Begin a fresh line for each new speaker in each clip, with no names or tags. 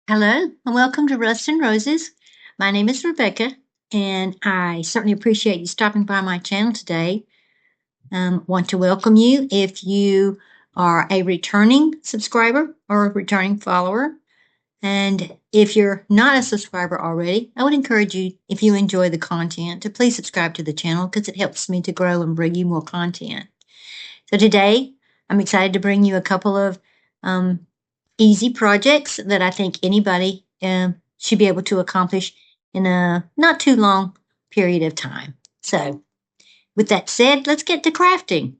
Hello, and welcome to Rust and Roses. My name is Rebecca, and I certainly appreciate you stopping by my channel today. Want to welcome you if you are a returning subscriber or a returning follower. And if you're not a subscriber already, I would encourage you, if you enjoy the content, to please subscribe to the channel because it helps me to grow and bring you more content. So today, I'm excited to bring you a couple of easy projects that I think anybody should be able to accomplish in a not too long period of time. So, with that said, let's get to crafting.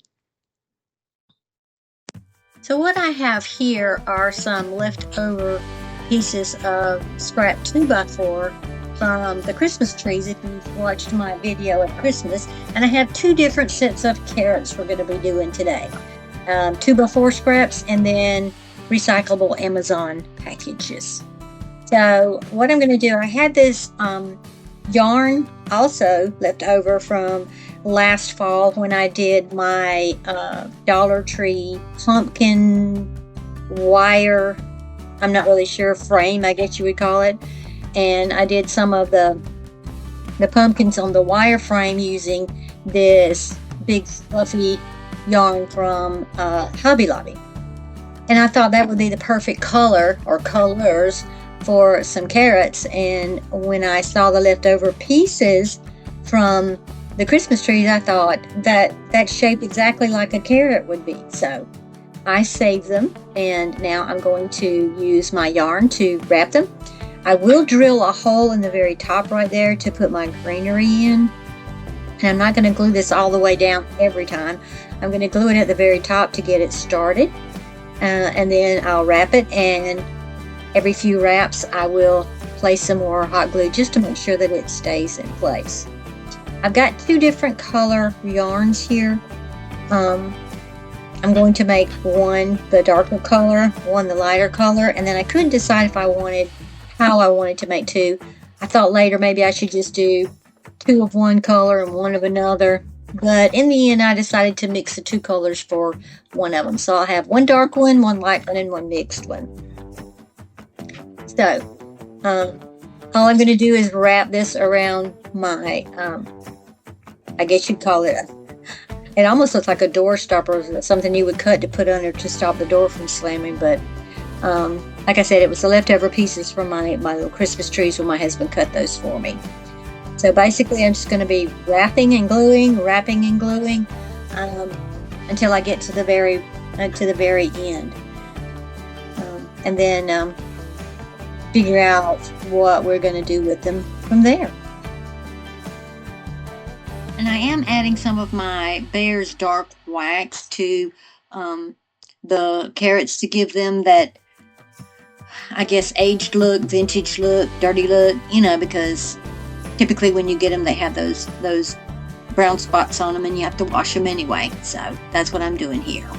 So what I have here are some leftover pieces of scrap 2x4 from the Christmas trees, if you've watched my video at Christmas. And I have two different sets of carrots we're going to be doing today. 2x4 scraps and then recyclable Amazon packages. So what I'm going to do, I had this yarn also left over from last fall when I did my Dollar Tree pumpkin wire, I'm not really sure, frame, I guess you would call it. And I did some of the pumpkins on the wire frame using this big fluffy yarn from Hobby Lobby. And I thought that would be the perfect color or colors for some carrots. And when I saw the leftover pieces from the Christmas trees, I thought that shaped exactly like a carrot would be. So I saved them, and now I'm going to use my yarn to wrap them. I will drill a hole in the very top right there to put my greenery in. And I'm not going to glue this all the way down every time. I'm going to glue it at the very top to get it started. And then I'll wrap it, and every few wraps I will place some more hot glue just to make sure that it stays in place. I've got two different color yarns here. I'm going to make one the darker color, one the lighter color, and then I couldn't decide if I wanted how I wanted to make two. I thought later maybe I should just do two of one color and one of another. But in the end, I decided to mix the two colors for one of them. So I'll have one dark one, one light one, and one mixed one. So all I'm going to do is wrap this around my, I guess you'd call it, it almost looks like a door stopper, something you would cut to put under to stop the door from slamming. But like I said, it was the leftover pieces from my little Christmas trees when my husband cut those for me. So basically, I'm just going to be wrapping and gluing until I get to the very end, and then figure out what we're going to do with them from there. And I am adding some of my Bear's Dark Wax to the carrots to give them that, I guess, aged look, vintage look, dirty look, because typically when you get them, they have those brown spots on them and you have to wash them anyway. So that's what I'm doing here.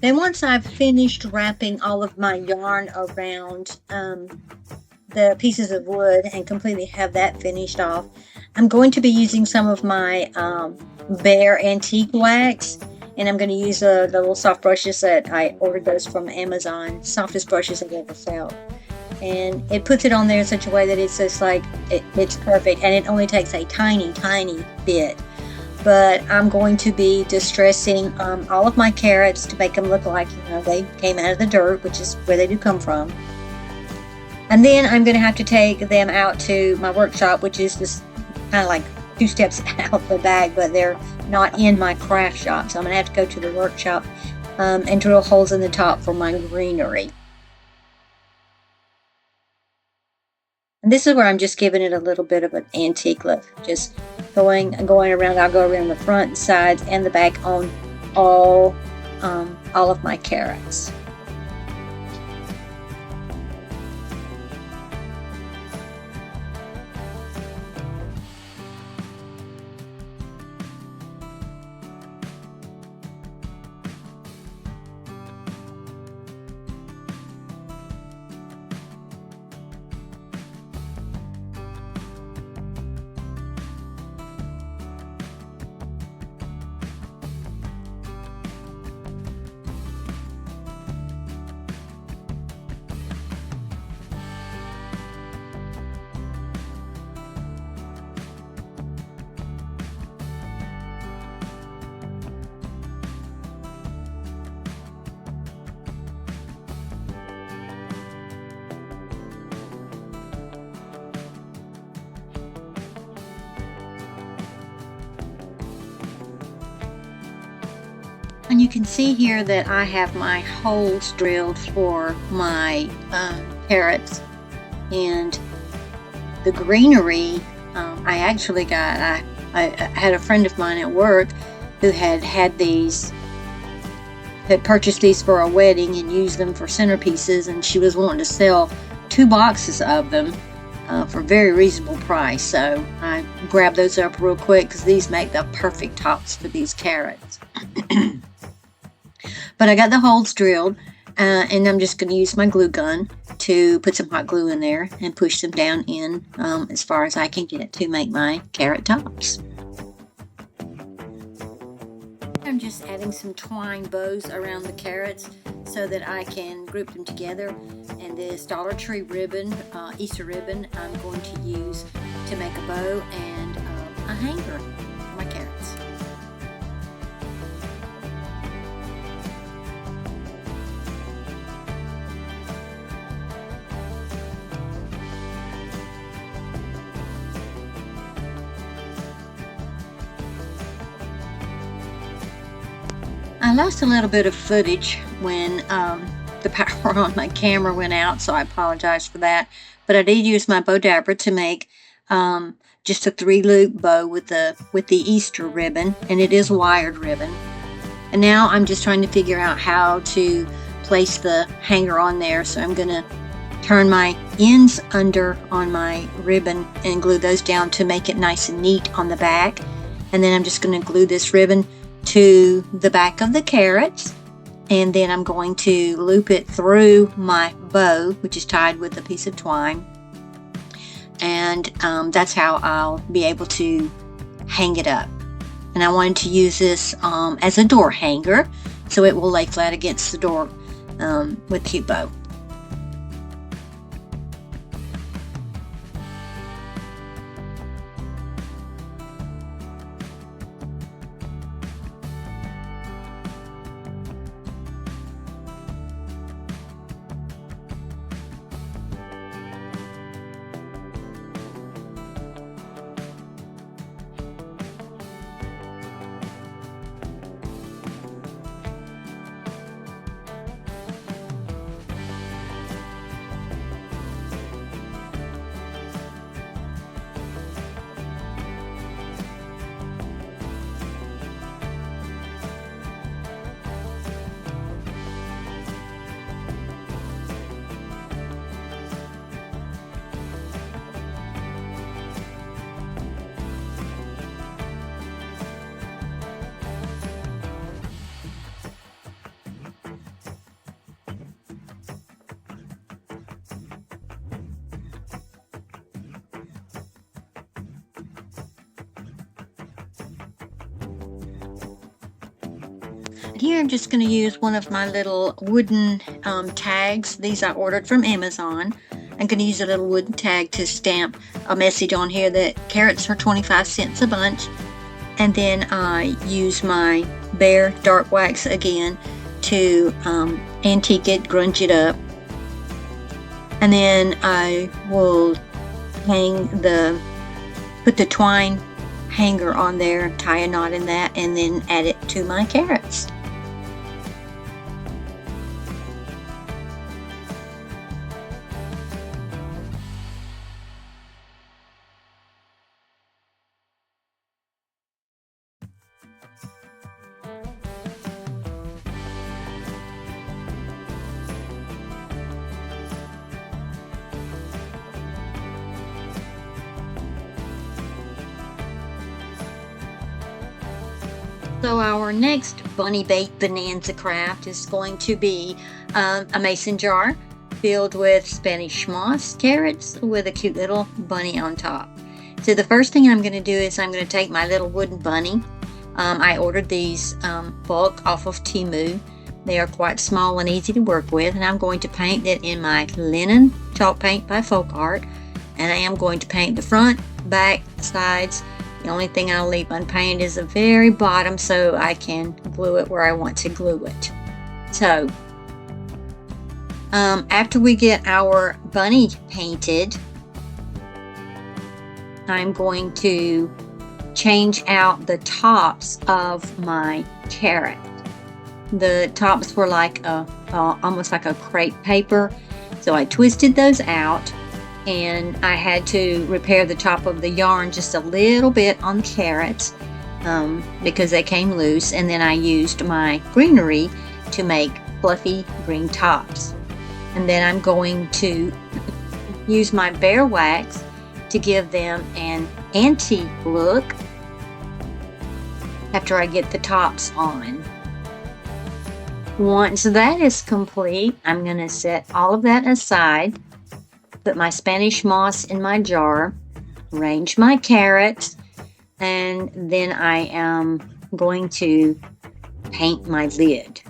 Then once I've finished wrapping all of my yarn around the pieces of wood and completely have that finished off. I'm going to be using some of my Bear Antique Wax, and I'm going to use the little soft brushes that I ordered those from Amazon, softest brushes I've ever felt. And it puts it on there in such a way that it's just like, it's perfect, and it only takes a tiny, tiny bit. But I'm going to be distressing all of my carrots to make them look like, they came out of the dirt, which is where they do come from. And then I'm going to have to take them out to my workshop, which is just kind of like 2 steps out the bag, but they're not in my craft shop. So I'm going to have to go to the workshop and drill holes in the top for my greenery. And this is where I'm just giving it a little bit of an antique look. Just going around. I'll go around the front, sides, and the back on all of my carrots. And you can see here that I have my holes drilled for my carrots, and the greenery. I actually got. I had a friend of mine at work who had these, had purchased these for a wedding and used them for centerpieces, and she was wanting to sell 2 boxes of them for a very reasonable price. So I grabbed those up real quick because these make the perfect tops for these carrots. But I got the holes drilled, and I'm just going to use my glue gun to put some hot glue in there and push them down in as far as I can get to make my carrot tops. I'm just adding some twine bows around the carrots so that I can group them together. And this Dollar Tree ribbon, Easter ribbon, I'm going to use to make a bow and a hanger for my carrots. I lost a little bit of footage when the power on my camera went out, so I apologize for that. But I did use my bow dabber to make just a 3-loop bow with the Easter ribbon, and it is wired ribbon. And now I'm just trying to figure out how to place the hanger on there. So I'm going to turn my ends under on my ribbon and glue those down to make it nice and neat on the back. And then I'm just going to glue this ribbon to the back of the carrots, and then I'm going to loop it through my bow, which is tied with a piece of twine, and that's how I'll be able to hang it up. And I wanted to use this as a door hanger, so it will lay flat against the door with cute bow. Here I'm just going to use one of my little wooden tags. These I ordered from Amazon. I'm going to use a little wooden tag to stamp a message on here that carrots are 25 cents a bunch. And then I use my Bear dark wax again to antique it, grunge it up. And then I will put the twine hanger on there, tie a knot in that, and then add it to my carrots. So our next bunny bait bonanza craft is going to be a mason jar filled with Spanish moss carrots with a cute little bunny on top. So the first thing I'm going to do is I'm going to take my little wooden bunny. I ordered these bulk off of Temu. They are quite small and easy to work with, and I'm going to paint it in my linen chalk paint by Folk Art. And I am going to paint the front, back, sides. The only thing I'll leave unpainted is the very bottom so I can glue it where I want to glue it. So, after we get our bunny painted, I'm going to change out the tops of my carrot. The tops were like almost like a crepe paper, so I twisted those out. And I had to repair the top of the yarn just a little bit on the carrots because they came loose. And then I used my greenery to make fluffy green tops. And then I'm going to use my Bear wax to give them an antique look after I get the tops on. Once that is complete, I'm going to set all of that aside. Put my Spanish moss in my jar, arrange my carrots, and then I am going to paint my lid.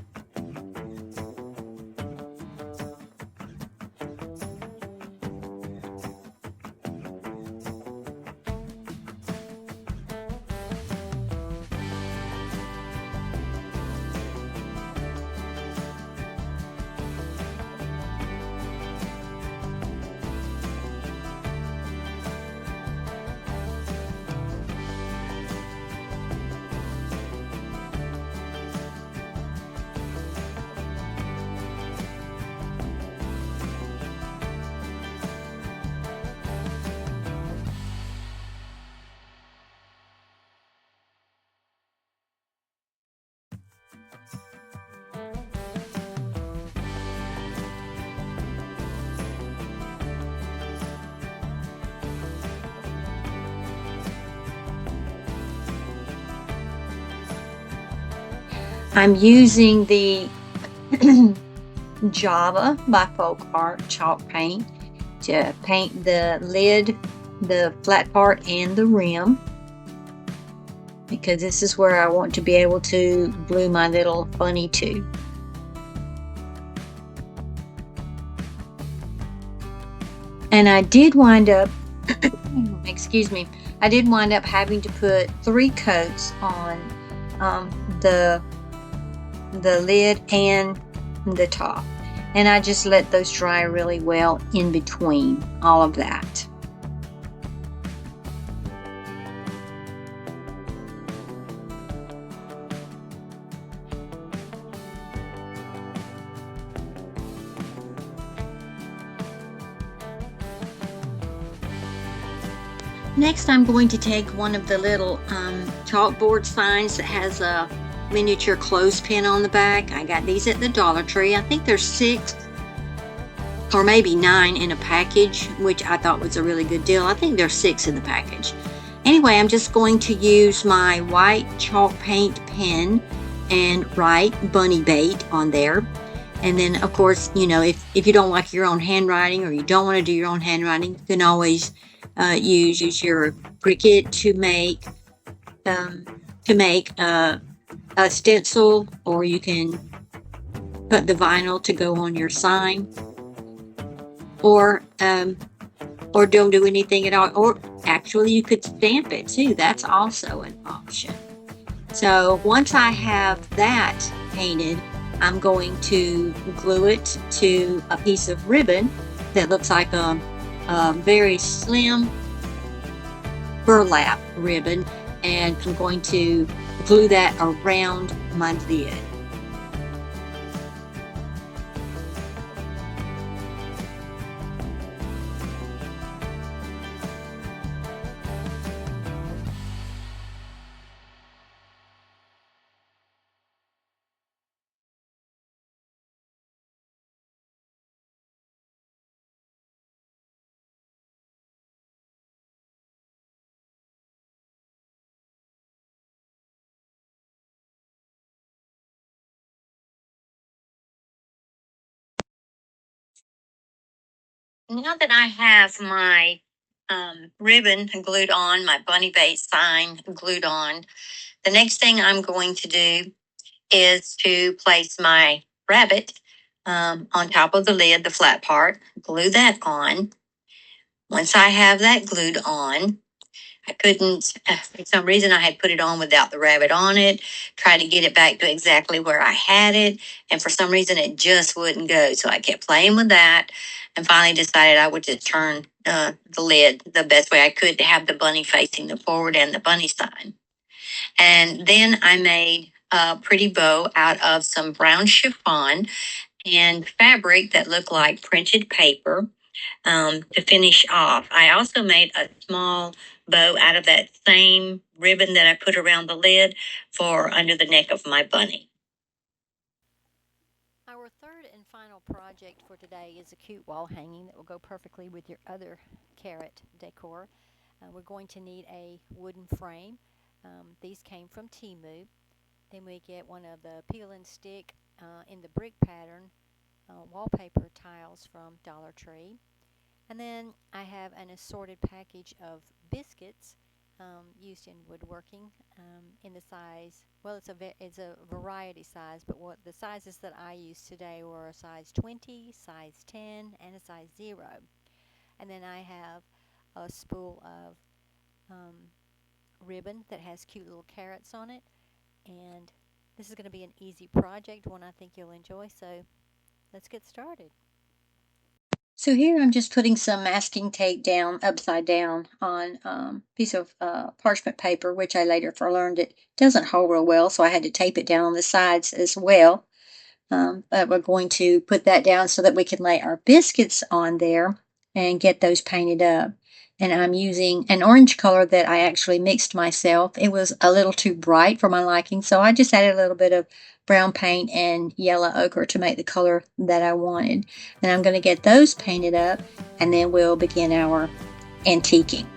I'm using the Java by Folk Art chalk paint to paint the lid, the flat part, and the rim, because this is where I want to be able to glue my little bunny to. And I did wind up, excuse me, I did wind up having to put 3 coats on the lid and the top, and I just let those dry really well in between all of that. Next, I'm going to take one of the little chalkboard signs that has a miniature clothespin on the back. I got these at the Dollar Tree. I think there's 6 or maybe 9 in a package, which I thought was a really good deal. I think there's 6 in the package. Anyway, I'm just going to use my white chalk paint pen and write bunny bait on there. And then, of course, you know, if you don't like your own handwriting, or you don't want to do your own handwriting, you can always use your Cricut to make a a stencil, or you can put the vinyl to go on your sign, or don't do anything at all, or actually you could stamp it too. That's also an option. So once I have that painted, I'm going to glue it to a piece of ribbon that looks like a very slim burlap ribbon, and I'm going to glue that around my lid. Now that I have my ribbon glued on, my bunny bait sign glued on, the next thing I'm going to do is to place my rabbit on top of the lid, the flat part, glue that on. Once I have that glued on, I couldn't, for some reason, I had put it on without the rabbit on it, tried to get it back to exactly where I had it, and for some reason it just wouldn't go. So I kept playing with that and finally decided I would just turn the lid the best way I could to have the bunny facing the forward and the bunny sign. And then I made a pretty bow out of some brown chiffon and fabric that looked like printed paper to finish off. I also made a small bow out of that same ribbon that I put around the lid for under the neck of my bunny.
Our third and final project for today is a cute wall hanging that will go perfectly with your other carrot decor. We're going to need a wooden frame. These came from Temu. Then we get one of the peel and stick in the brick pattern wallpaper tiles from Dollar Tree. And then I have an assorted package of biscuits used in woodworking in the size, well, it's a variety size, but what the sizes that I used today were a size 20, size 10, and a size 0. And then I have a spool of ribbon that has cute little carrots on it. And this is going to be an easy project, one I think you'll enjoy, so let's get started.
So here I'm just putting some masking tape down upside down on a piece of parchment paper, which I later learned it doesn't hold real well, so I had to tape it down on the sides as well. But we're going to put that down so that we can lay our biscuits on there and get those painted up. And I'm using an orange color that I actually mixed myself. It was a little too bright for my liking, so I just added a little bit of brown paint and yellow ochre to make the color that I wanted. And I'm going to get those painted up, and then we'll begin our antiquing.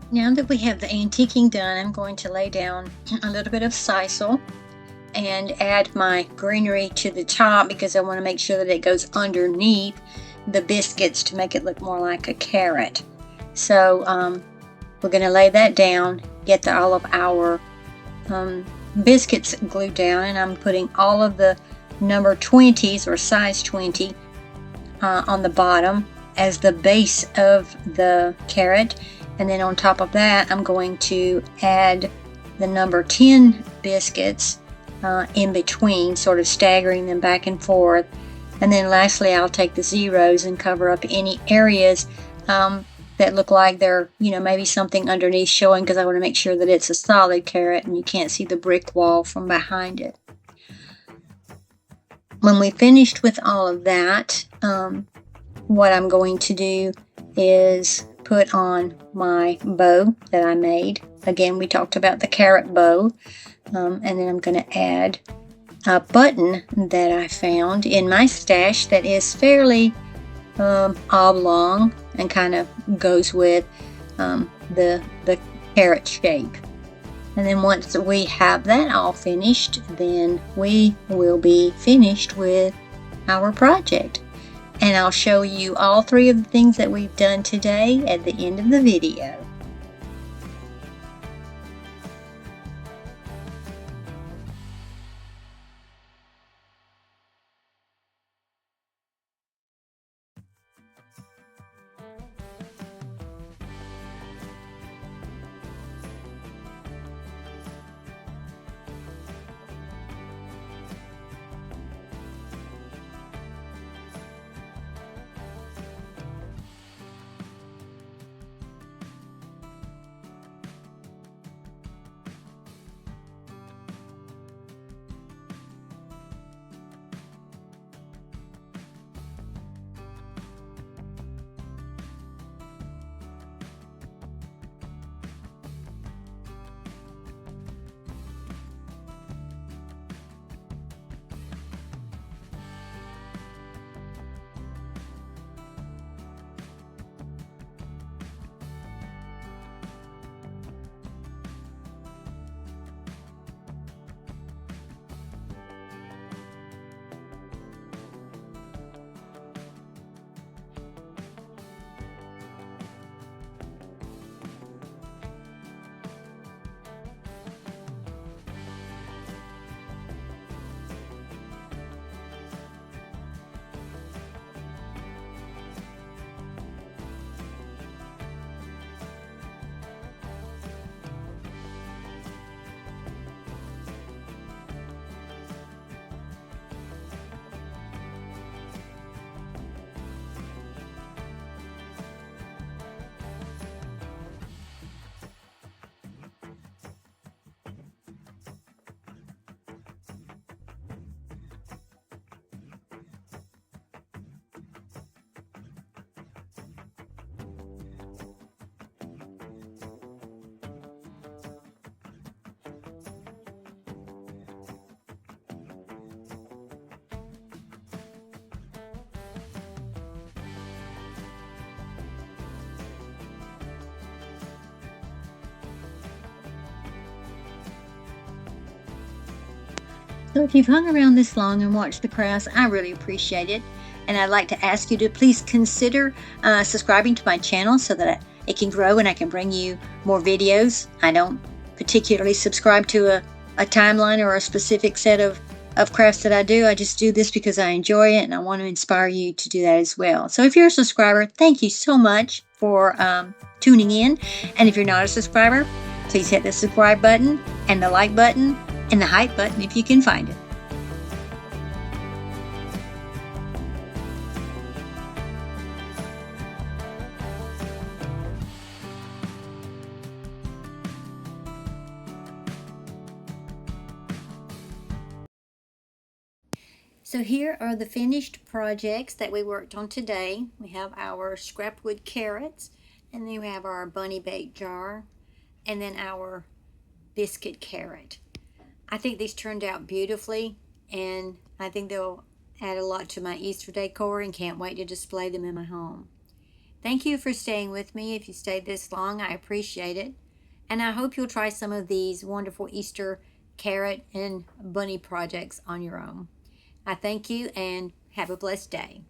Now that we have the antiquing done, I'm going to lay down a little bit of sisal and add my greenery to the top because I want to make sure that it goes underneath the biscuits to make it look more like a carrot. So we're going to lay that down, get all of our biscuits glued down, and I'm putting all of the number 20s or size 20 on the bottom as the base of the carrot. And then on top of that, I'm going to add the number 10 biscuits in between, sort of staggering them back and forth. And then lastly, I'll take the zeros and cover up any areas that look like they're, maybe something underneath showing, because I want to make sure that it's a solid carrot and you can't see the brick wall from behind it. When we finished with all of that, what I'm going to do is put on my bow that I made. Again, we talked about the carrot bow. And then I'm going to add a button that I found in my stash that is fairly oblong and kind of goes with the carrot shape. And then once we have that all finished, then we will be finished with our project. And I'll show you all 3 of the things that we've done today at the end of the video. So if you've hung around this long and watched the crafts, I really appreciate it. And I'd like to ask you to please consider subscribing to my channel so that it can grow and I can bring you more videos. I don't particularly subscribe to a timeline or a specific set of crafts that I do. I just do this because I enjoy it and I want to inspire you to do that as well. So if you're a subscriber, thank you so much for tuning in. And if you're not a subscriber, please hit the subscribe button and the like button and the hype button if you can find it. So here are the finished projects that we worked on today. We have our scrap wood carrots, and then we have our bunny bake jar, and then our biscuit carrot. I think these turned out beautifully, and I think they'll add a lot to my Easter decor, and can't wait to display them in my home. Thank you for staying with me. If you stayed this long, I appreciate it. And I hope you'll try some of these wonderful Easter carrot and bunny projects on your own. I thank you and have a blessed day.